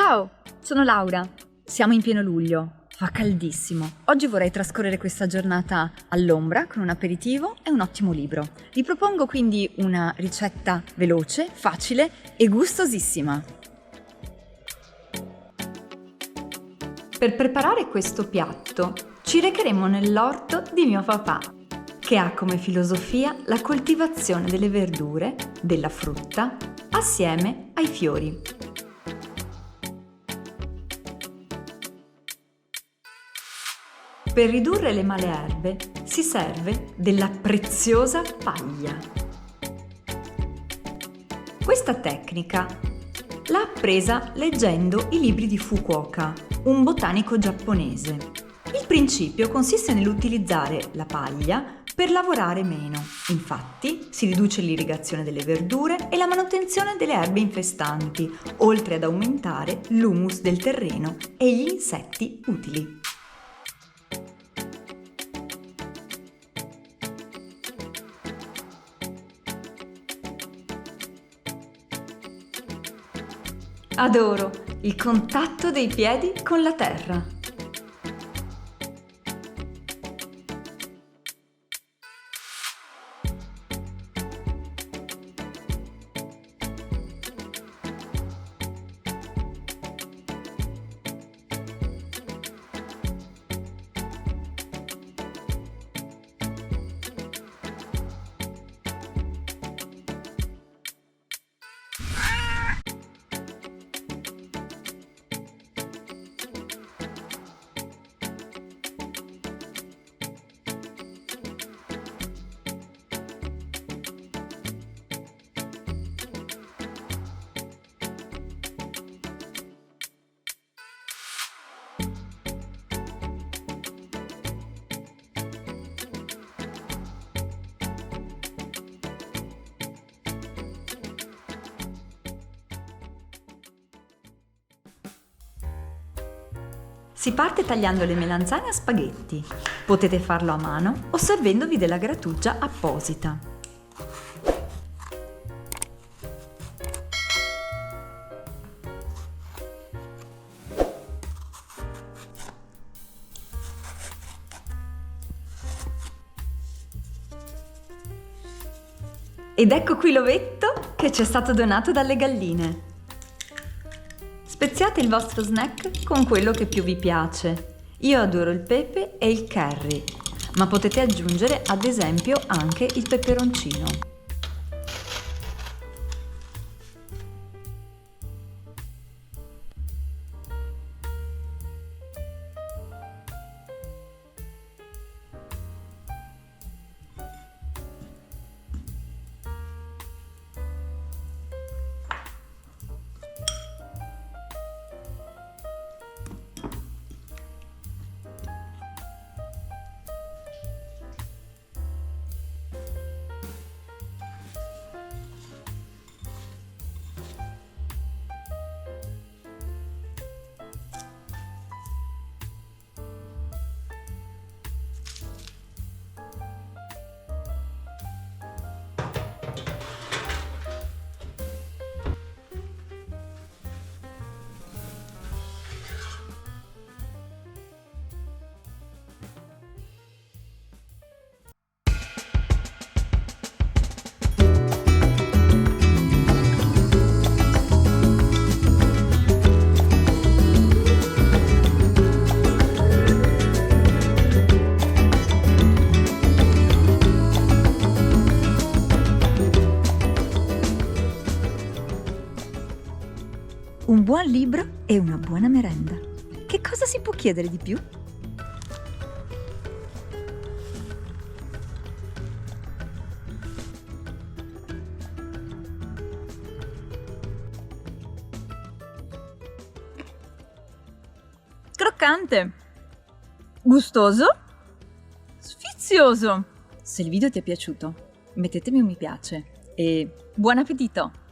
Ciao, sono Laura. Siamo in pieno luglio, fa caldissimo. Oggi vorrei trascorrere questa giornata all'ombra con un aperitivo e un ottimo libro. Vi propongo quindi una ricetta veloce, facile e gustosissima. Per preparare questo piatto ci recheremo nell'orto di mio papà, che ha come filosofia la coltivazione delle verdure, della frutta, assieme ai fiori. Per ridurre le male erbe si serve della preziosa paglia. Questa tecnica l'ha appresa leggendo i libri di Fukuoka, un botanico giapponese. Il principio consiste nell'utilizzare la paglia per lavorare meno. Infatti, si riduce l'irrigazione delle verdure e la manutenzione delle erbe infestanti, oltre ad aumentare l'humus del terreno e gli insetti utili. Adoro il contatto dei piedi con la terra. Si parte tagliando le melanzane a spaghetti. Potete farlo a mano o servendovi della grattugia apposita. Ed ecco qui l'ovetto che ci è stato donato dalle galline. Speziate il vostro snack con quello che più vi piace. Io adoro il pepe e il curry, ma potete aggiungere ad esempio anche il peperoncino. Un buon libro e una buona merenda. Che cosa si può chiedere di più? Croccante, gustoso, sfizioso. Se il video ti è piaciuto, mettetemi un mi piace e buon appetito!